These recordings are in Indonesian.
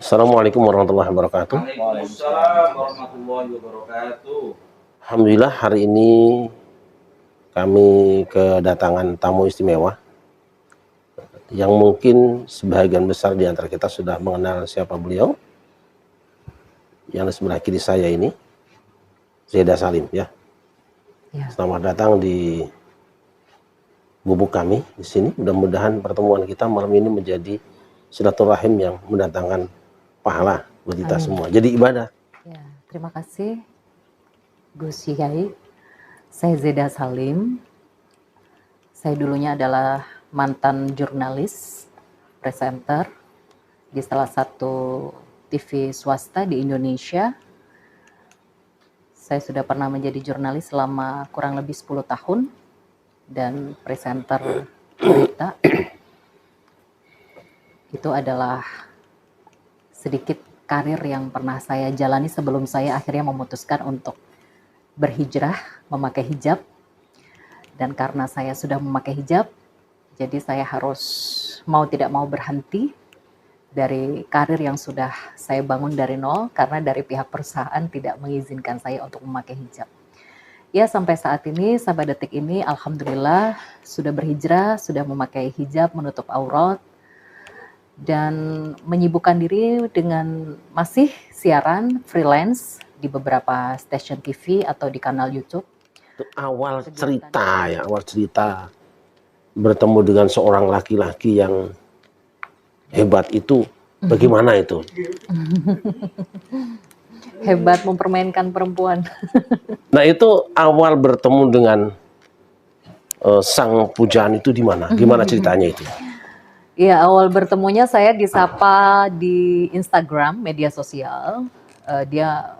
Assalamualaikum warahmatullahi wabarakatuh. Waalaikumsalam warahmatullahi wabarakatuh. Alhamdulillah hari ini kami kedatangan tamu istimewa yang mungkin sebagian besar di antara kita sudah mengenal siapa beliau. Yang di sebelah kiri saya ini Zedah Salim ya. Selamat datang di gubuk kami di sini. Mudah-mudahan pertemuan kita malam ini menjadi silaturahim yang mendatangkan pahala buat kita semua. Jadi ibadah. Ya, terima kasih Gus Yai. Saya Zedah Salim. Saya dulunya adalah mantan jurnalis, presenter di salah satu TV swasta di Indonesia. Saya sudah pernah menjadi jurnalis selama kurang lebih 10 tahun dan presenter berita. Itu adalah sedikit karir yang pernah saya jalani sebelum saya akhirnya memutuskan untuk berhijrah, memakai hijab. Dan karena saya sudah memakai hijab, jadi saya harus mau tidak mau berhenti dari karir yang sudah saya bangun dari nol, karena dari pihak perusahaan tidak mengizinkan saya untuk memakai hijab. Ya, sampai saat ini, sampai detik ini, alhamdulillah sudah berhijrah, sudah memakai hijab, menutup aurat, dan menyibukkan diri dengan masih siaran freelance di beberapa stasiun TV atau di kanal YouTube. Itu awal cerita ya, awal cerita bertemu dengan seorang laki-laki yang hebat itu bagaimana itu? Hebat mempermainkan perempuan. Nah itu awal bertemu dengan sang pujaan itu di mana? Gimana ceritanya itu? Ya, awal bertemunya saya disapa di Instagram, media sosial. Dia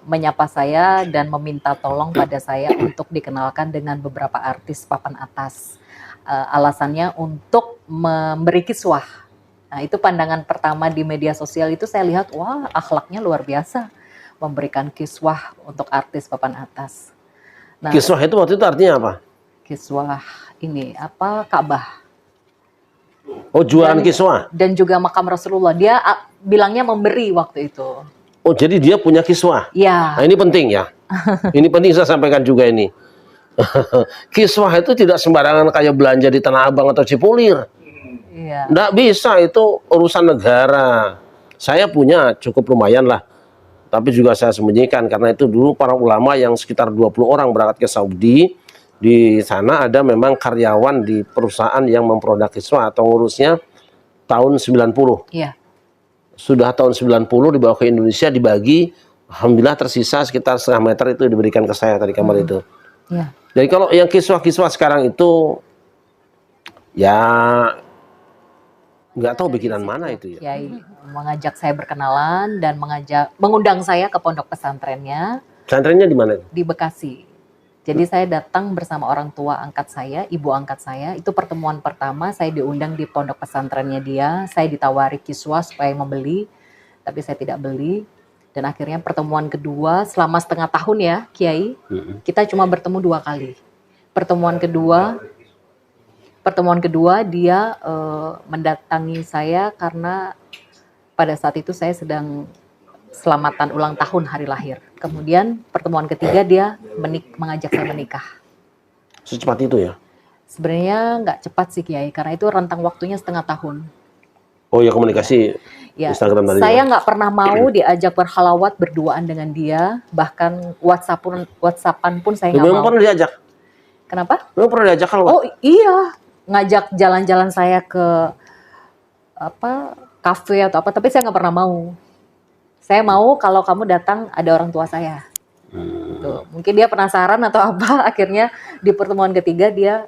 menyapa saya dan meminta tolong pada saya untuk dikenalkan dengan beberapa artis papan atas. Alasannya untuk memberi kiswah. Nah, itu pandangan pertama di media sosial itu saya lihat, wah, akhlaknya luar biasa. Memberikan kiswah untuk artis papan atas. Nah, kiswah itu waktu itu artinya apa? Kiswah ini apa? Ka'bah. Oh, jualan kiswah. Dan juga makam Rasulullah. Dia bilangnya memberi waktu itu. Oh, jadi dia punya kiswah. Ya. Nah, ini penting ya. Ini penting saya sampaikan juga ini. Kiswah itu tidak sembarangan kayak belanja di Tanah Abang atau Cipulir. Iya. Nggak bisa, itu urusan negara. Saya punya cukup lumayan lah. Tapi juga saya sembunyikan karena itu dulu para ulama yang sekitar 20 orang berangkat ke Saudi. Di sana ada memang karyawan di perusahaan yang memproduk kiswah atau ngurusnya tahun 90. Iya. Sudah tahun 90 dibawa ke Indonesia, dibagi, alhamdulillah tersisa sekitar setengah meter itu diberikan ke saya tadi kamar itu. Iya. Jadi kalau yang kiswah-kiswah sekarang itu ya nggak tahu bikinan mana itu ya. Kiai mengajak saya berkenalan dan mengundang saya ke pondok pesantrennya. Pesantrennya di mana? Di Bekasi. Jadi saya datang bersama orang tua angkat saya, ibu angkat saya. Itu pertemuan pertama, saya diundang di pondok pesantrennya dia. Saya ditawari kiswah supaya membeli, tapi saya tidak beli. Dan akhirnya pertemuan kedua selama setengah tahun ya, Kiai. Kita cuma bertemu 2 kali. Pertemuan kedua dia mendatangi saya karena pada saat itu saya sedang selamatan ulang tahun hari lahir. Kemudian pertemuan ketiga dia mengajak saya menikah. Secepat itu ya? Sebenarnya nggak cepat sih Kiai, karena itu rentang waktunya setengah tahun. Oh ya, komunikasi ya, Instagram tadi. Saya nggak pernah mau diajak berhalawat berduaan dengan dia, bahkan WhatsAppan pun saya nggak mau. Memang pernah diajak? Kenapa? Memang pernah diajak halawat? Oh iya, ngajak jalan-jalan saya ke kafe atau apa, tapi saya nggak pernah mau. Saya mau kalau kamu datang ada orang tua saya. Tuh, mungkin dia penasaran atau apa, akhirnya di pertemuan ketiga dia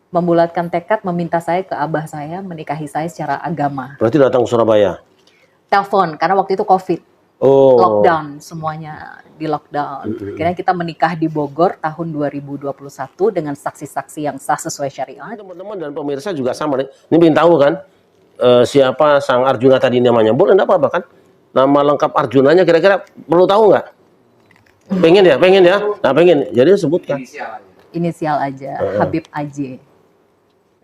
membulatkan tekad meminta saya ke abah saya menikahi saya secara agama. Berarti datang ke Surabaya? Telepon, karena waktu itu COVID. Oh. Lockdown, semuanya di lockdown. Akhirnya kita menikah di Bogor tahun 2021 dengan saksi-saksi yang sah sesuai syariat. Teman-teman dan pemirsa juga sama nih. Ini ingin tahu kan siapa sang Arjuna tadi namanya? Boleh enggak apa-apa kan? Nama lengkap Arjunanya kira-kira perlu tahu nggak? Pengen ya? Nah pengen, jadi sebutkan. Inisial aja, Habib AJ.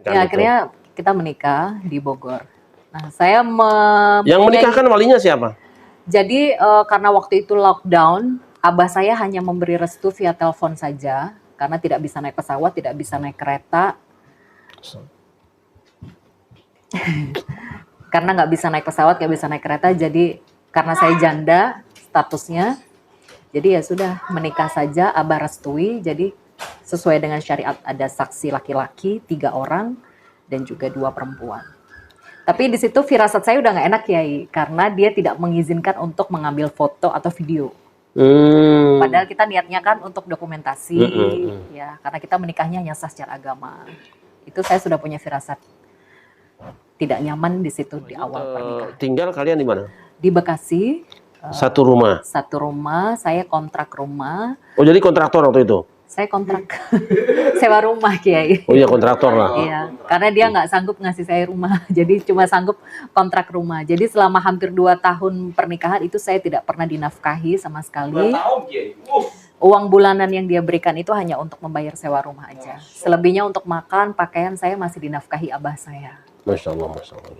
Ya, akhirnya kita menikah di Bogor. Nah, saya Yang menikahkan walinya siapa? Jadi karena waktu itu lockdown, abah saya hanya memberi restu via telepon saja karena tidak bisa naik pesawat, tidak bisa naik kereta. Karena nggak bisa naik pesawat, nggak bisa naik kereta, jadi karena saya janda statusnya, jadi ya sudah menikah saja, abah restui. Jadi sesuai dengan syariat ada saksi laki-laki 3 orang dan juga 2 perempuan. Tapi di situ firasat saya udah nggak enak Kiai, karena dia tidak mengizinkan untuk mengambil foto atau video. Padahal kita niatnya kan untuk dokumentasi, ya, karena kita menikahnya hanya sah secara agama. Itu saya sudah punya firasat tidak nyaman di situ di awal pernikahan. Tinggal kalian di mana? Di Bekasi. Satu rumah. Satu rumah, saya kontrak rumah. Oh, jadi kontraktor waktu itu? Saya kontrak sewa rumah Kiai. Oh iya, kontraktor lah. Iya, karena dia nggak sanggup ngasih saya rumah, jadi cuma sanggup kontrak rumah. Jadi selama hampir 2 tahun pernikahan itu saya tidak pernah dinafkahi sama sekali. 2 tahun Kiai. Uang bulanan yang dia berikan itu hanya untuk membayar sewa rumah aja. Selebihnya untuk makan, pakaian saya masih dinafkahi abah saya. Masya Allah, Masya Allah.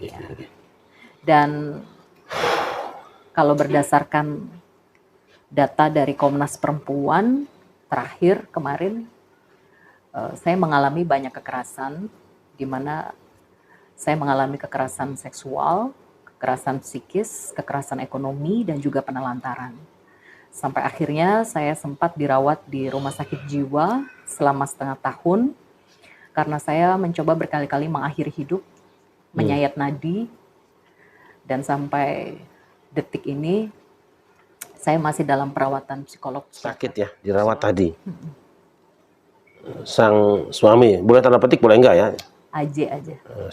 Dan kalau berdasarkan data dari Komnas Perempuan, terakhir kemarin saya mengalami banyak kekerasan, di mana saya mengalami kekerasan seksual, kekerasan psikis, kekerasan ekonomi, dan juga penelantaran. Sampai akhirnya saya sempat dirawat di rumah sakit jiwa selama setengah tahun, karena saya mencoba berkali-kali mengakhiri hidup, menyayat nadi, dan sampai detik ini saya masih dalam perawatan psikolog. Sakit ya, dirawat tadi. Sang suami, boleh tanda petik boleh enggak ya? Aja.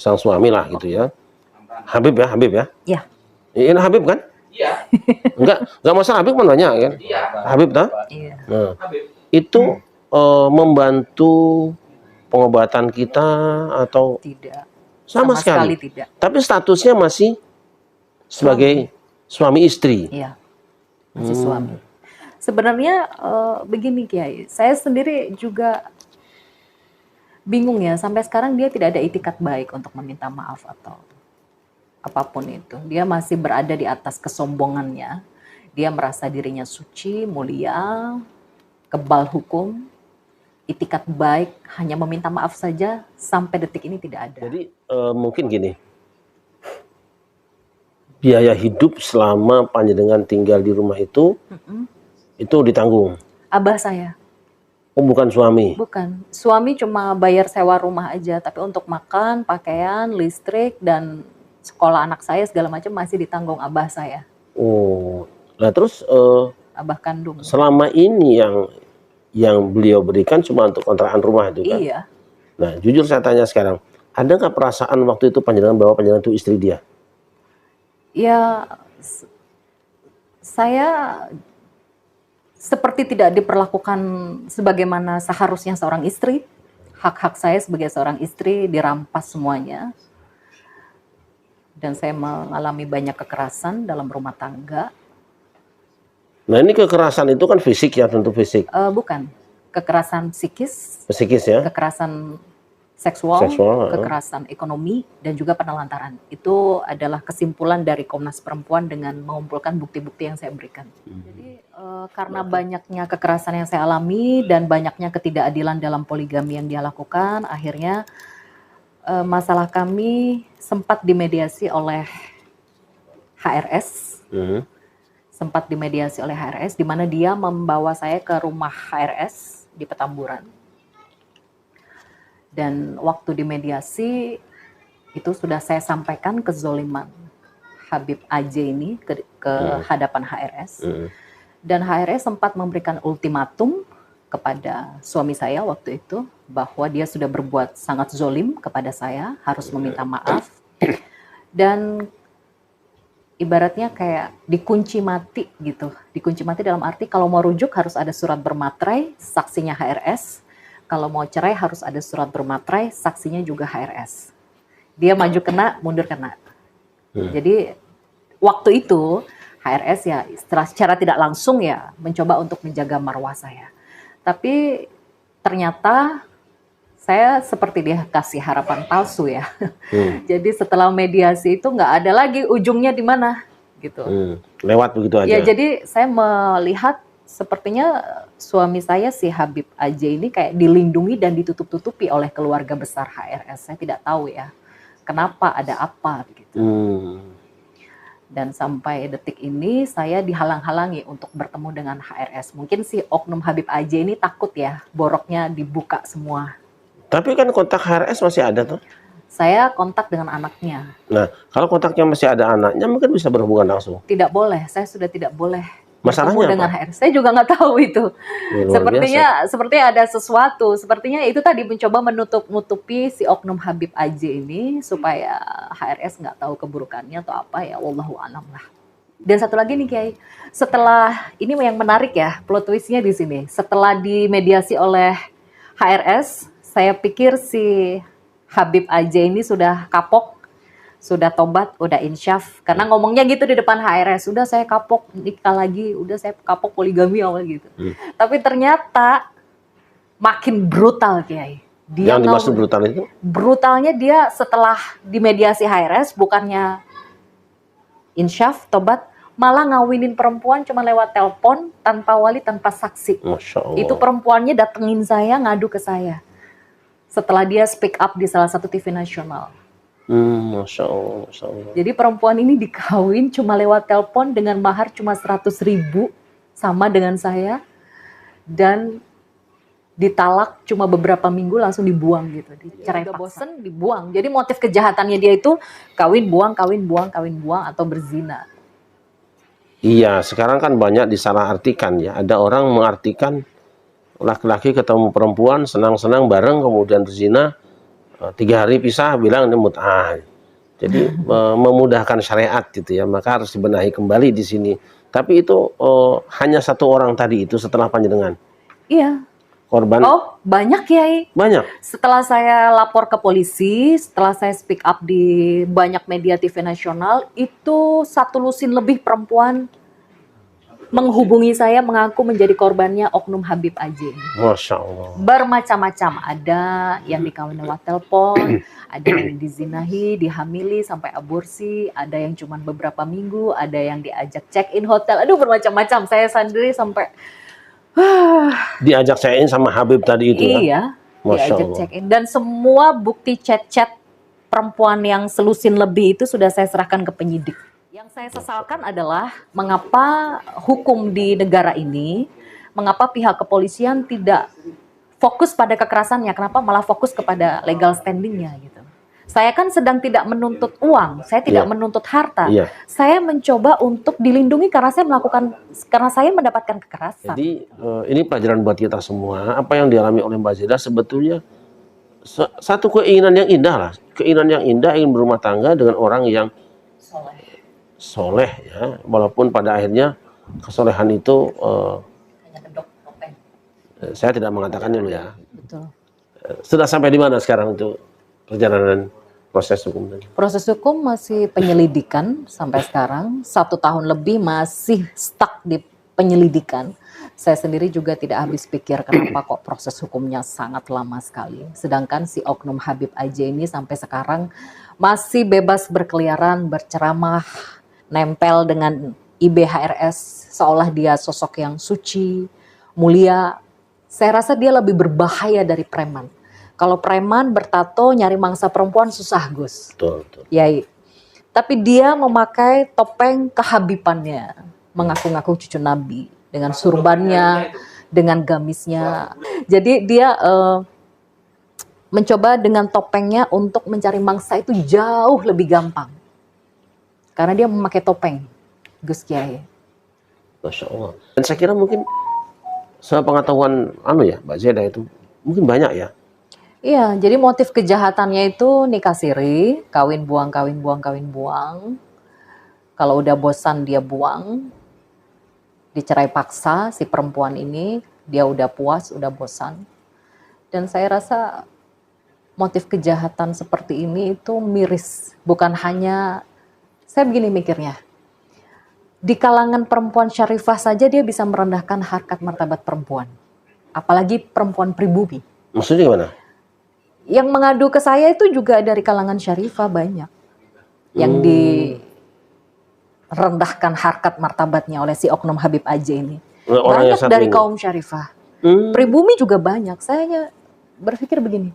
Sang suami lah gitu ya. Habib ya, Habib ya? Ya. Ini Habib kan? Iya. Enggak masalah, Habib kan banyak kan? Iya. Habib tak? Iya. Nah, Habib. itu membantu pengobatan kita atau Tidak. sama sekali tidak. Tapi statusnya masih sebagai suami istri. Iya. Masih suami. Sebenarnya begini Kiai, saya sendiri juga bingung ya, sampai sekarang dia tidak ada itikat baik untuk meminta maaf atau apapun itu. Dia masih berada di atas kesombongannya. Dia merasa dirinya suci, mulia, kebal hukum, itikat baik, hanya meminta maaf saja, sampai detik ini tidak ada. Jadi mungkin gini, biaya hidup selama panjenengan tinggal di rumah itu ditanggung. Abah saya. Oh, bukan suami. Bukan. Suami cuma bayar sewa rumah aja, tapi untuk makan, pakaian, listrik, dan sekolah anak saya segala macam masih ditanggung abah saya. Oh, nah terus Abah kandung. selama ini yang beliau berikan cuma untuk kontrakan rumah itu kan? Iya. Nah, jujur saya tanya sekarang, ada nggak perasaan waktu itu panjenengan bahwa panjenengan itu istri dia? Ya, saya seperti tidak diperlakukan sebagaimana seharusnya seorang istri. Hak-hak saya sebagai seorang istri dirampas semuanya. Dan saya mengalami banyak kekerasan dalam rumah tangga. Nah, ini kekerasan itu kan fisik ya, tentu fisik. Bukan, kekerasan psikis, Psikis ya? kekerasan seksual, Seksual, kekerasan ekonomi, dan juga penelantaran. Itu adalah kesimpulan dari Komnas Perempuan dengan mengumpulkan bukti-bukti yang saya berikan. Jadi karena banyaknya kekerasan yang saya alami dan banyaknya ketidakadilan dalam poligami yang dia lakukan, akhirnya masalah kami sempat dimediasi oleh HRS. Sempat dimediasi oleh HRS, di mana dia membawa saya ke rumah HRS di Petamburan. Dan waktu dimediasi itu sudah saya sampaikan kezoliman Habib AJ ini ke hadapan HRS. Dan HRS sempat memberikan ultimatum kepada suami saya waktu itu bahwa dia sudah berbuat sangat zolim kepada saya, harus meminta maaf. Dan ibaratnya kayak dikunci mati gitu. Dikunci mati dalam arti kalau mau rujuk harus ada surat bermaterai, saksinya HRS. Kalau mau cerai harus ada surat bermaterai, saksinya juga HRS. Dia maju kena, mundur kena. Jadi waktu itu HRS ya secara tidak langsung ya mencoba untuk menjaga marwah saya. Tapi ternyata Saya seperti dia kasih harapan palsu ya. Hmm. Jadi setelah mediasi itu nggak ada lagi ujungnya di mana gitu. Lewat begitu aja. Ya, jadi saya melihat sepertinya suami saya si Habib AJ ini kayak dilindungi dan ditutup-tutupi oleh keluarga besar HRS. Saya tidak tahu ya kenapa, ada apa gitu. Dan sampai detik ini saya dihalang-halangi untuk bertemu dengan HRS. Mungkin si oknum Habib AJ ini takut ya boroknya dibuka semua. Tapi kan kontak HRS masih ada tuh. Saya kontak dengan anaknya. Nah, kalau kontaknya masih ada anaknya, mungkin bisa berhubungan langsung. Tidak boleh, saya sudah tidak boleh Masalahnya bertemu dengan apa? HRS. Saya juga nggak tahu itu. Luar Sepertinya ada sesuatu. Sepertinya itu tadi mencoba menutup-nutupi si oknum Habib AJ ini supaya HRS nggak tahu keburukannya atau apa ya. Wallahu a'lam lah. Dan satu lagi nih Kiai, setelah ini yang menarik ya, plot twistnya di sini. Setelah dimediasi oleh HRS, saya pikir si Habib AJ ini sudah kapok, sudah tobat, udah insyaf. Karena ngomongnya gitu di depan HRS, udah saya kapok nikah lagi, udah saya kapok poligami awal gitu. Tapi ternyata makin brutal Kiai. Dia yang dimaksud brutal itu? Brutalnya dia setelah dimediasi HRS, bukannya insyaf, tobat, malah ngawinin perempuan cuma lewat telepon, tanpa wali, tanpa saksi. Masya Allah. Itu perempuannya datengin saya, ngadu ke saya. Setelah dia speak up di salah satu TV nasional. Masya Allah, Masya Allah. Jadi perempuan ini dikawin cuma lewat telepon dengan mahar cuma 100.000 sama dengan saya, dan ditalak cuma beberapa minggu langsung dibuang gitu, dicerai paksa. Bosen dibuang. Jadi motif kejahatannya dia itu kawin buang, kawin buang, kawin buang atau berzina. Iya, sekarang kan banyak disalahartikan ya. Ada orang mengartikan laki-laki ketemu perempuan senang-senang bareng kemudian berzina, 3 hari pisah bilang ini mut'ah. Jadi memudahkan syariat gitu ya, maka harus dibenahi kembali di sini. Tapi itu hanya satu orang tadi itu setelah panjenengan. Iya. Korban. Oh, banyak Kiai. Banyak. Setelah saya lapor ke polisi, setelah saya speak up di banyak media TV nasional, itu 1 lusin lebih perempuan menghubungi saya mengaku menjadi korbannya oknum Habib AJ. Masya Allah. Bermacam-macam, ada yang dikawin lewat telepon, ada yang dizinahi, dihamili sampai aborsi, ada yang cuma beberapa minggu, ada yang diajak check-in hotel, aduh bermacam-macam. Saya sendiri sampai diajak check-in sama Habib tadi itu ya? Iya, Masya diajak Allah. check-in. Dan semua bukti chat-chat perempuan yang selusin lebih itu sudah saya serahkan ke penyidik. Yang saya sesalkan adalah mengapa hukum di negara ini, mengapa pihak kepolisian tidak fokus pada kekerasannya, kenapa malah fokus kepada legal standingnya gitu. Saya kan sedang tidak menuntut uang, saya tidak menuntut harta. Saya mencoba untuk dilindungi karena saya mendapatkan kekerasan. Jadi ini pelajaran buat kita semua. Apa yang dialami oleh Mbak Zeda sebetulnya satu keinginan yang indah lah. Keinginan yang indah ingin berumah tangga dengan orang yang soleh ya, walaupun pada akhirnya kesolehan itu hanya kedok topeng. Saya tidak mengatakannya loh ya. Betul. Sudah sampai di mana sekarang itu perjalanan proses hukum tadi? Proses hukum masih penyelidikan sampai sekarang, 1 tahun lebih masih stuck di penyelidikan. Saya sendiri juga tidak habis pikir kenapa kok proses hukumnya sangat lama sekali. Sedangkan si oknum Habib AJ ini sampai sekarang masih bebas berkeliaran, berceramah, nempel dengan IBHRS seolah dia sosok yang suci, mulia. Saya rasa dia lebih berbahaya dari preman. Kalau preman bertato nyari mangsa perempuan susah Gus. Betul, betul. Yai. Tapi dia memakai topeng kehabibannya, mengaku-ngaku cucu Nabi dengan surbannya, dengan gamisnya. Jadi dia mencoba dengan topengnya untuk mencari mangsa itu jauh lebih gampang. Karena dia memakai topeng, Gus Kiai. Masya Allah. Dan saya kira mungkin sepengetahuan Mbak Zeda itu mungkin banyak ya. Iya, jadi motif kejahatannya itu nikah siri, kawin buang, kawin buang, kawin buang. Kalau udah bosan dia buang, dicerai paksa si perempuan ini, dia udah puas, udah bosan. Dan saya rasa motif kejahatan seperti ini itu miris, bukan hanya. Saya begini mikirnya, di kalangan perempuan syarifah saja dia bisa merendahkan harkat martabat perempuan. Apalagi perempuan pribumi. Maksudnya gimana? Yang mengadu ke saya itu juga dari kalangan syarifah banyak. Yang direndahkan harkat martabatnya oleh si oknum Habib Aja ini. Orang yang Banyak satu dari ini. kaum syarifah. Pribumi juga banyak. Saya hanya berpikir begini,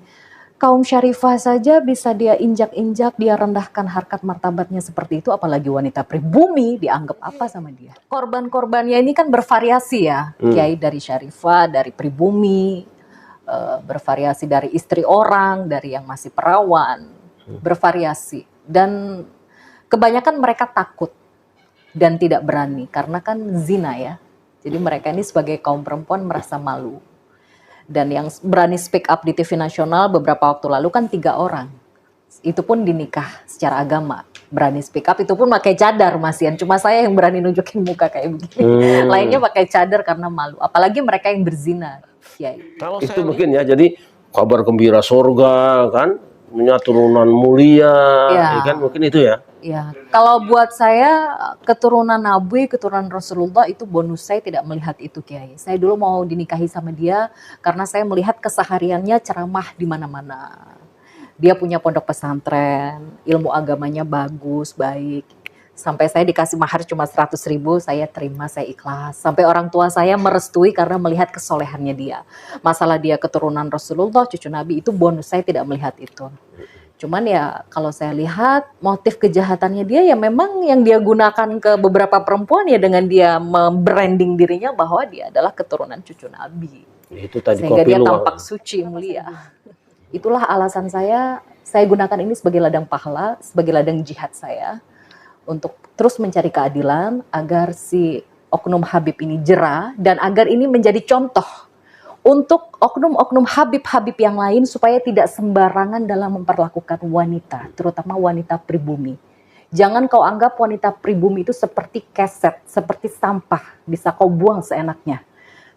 kaum syarifah saja bisa dia injak-injak, dia rendahkan harkat martabatnya seperti itu, apalagi wanita pribumi dianggap apa sama dia. Korban-korbannya ini kan bervariasi ya, kiai dari syarifah, dari pribumi, bervariasi dari istri orang, dari yang masih perawan, bervariasi. Dan kebanyakan mereka takut dan tidak berani, karena kan zina ya. Jadi mereka ini sebagai kaum perempuan merasa malu. Dan yang berani speak up di TV nasional beberapa waktu lalu kan 3 orang. Itu pun dinikah secara agama. Berani speak up, itu pun pakai cadar Mas Ian. Cuma saya yang berani nunjukin muka kayak begini. Lainnya pakai cadar karena malu. Apalagi mereka yang berzina. Ya. Itu mungkin ya, jadi kabar gembira surga kan, punya turunan mulia, ya kan, mungkin itu ya. Ya, kalau buat saya keturunan Nabi, keturunan Rasulullah itu bonus. Saya tidak melihat itu Kiai. Saya dulu mau dinikahi sama dia karena saya melihat kesehariannya ceramah di mana-mana. Dia punya pondok pesantren, ilmu agamanya bagus, baik. Sampai saya dikasih mahar cuma 100.000, saya terima, saya ikhlas. Sampai orang tua saya merestui karena melihat kesolehannya dia. Masalah dia keturunan Rasulullah, cucu Nabi, itu bonus. Saya tidak melihat itu. Cuman ya kalau saya lihat motif kejahatannya dia ya memang yang dia gunakan ke beberapa perempuan ya dengan dia membranding dirinya bahwa dia adalah keturunan cucu Nabi. Itu tadi sehingga kopi dia luar. tampak suci mulia. Itulah alasan saya gunakan ini sebagai ladang pahala, sebagai ladang jihad saya untuk terus mencari keadilan agar si oknum Habib ini jera dan agar ini menjadi contoh untuk oknum-oknum Habib-Habib yang lain supaya tidak sembarangan dalam memperlakukan wanita, terutama wanita pribumi. Jangan kau anggap wanita pribumi itu seperti keset, seperti sampah, bisa kau buang seenaknya.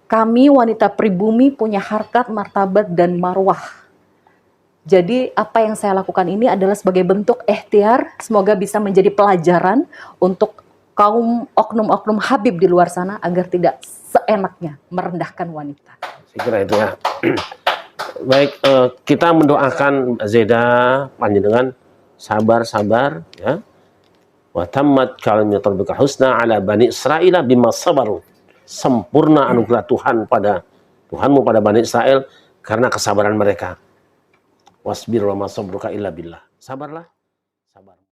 Kami wanita pribumi punya harkat, martabat, dan marwah. Jadi apa yang saya lakukan ini adalah sebagai bentuk ikhtiar, semoga bisa menjadi pelajaran untuk kaum oknum-oknum Habib di luar sana agar tidak seenaknya merendahkan wanita. Saya kira itu ya. Baik, kita mendoakan Zeda panjenengan sabar-sabar ya. Wa tammat kalimatul rabbika husna ala bani Israil bima sabaru. Sempurna anugerah Tuhan pada Tuhanmu pada Bani Israel karena kesabaran mereka. Wasbir wa ma sabruka illa billah. Sabarlah. Sabar.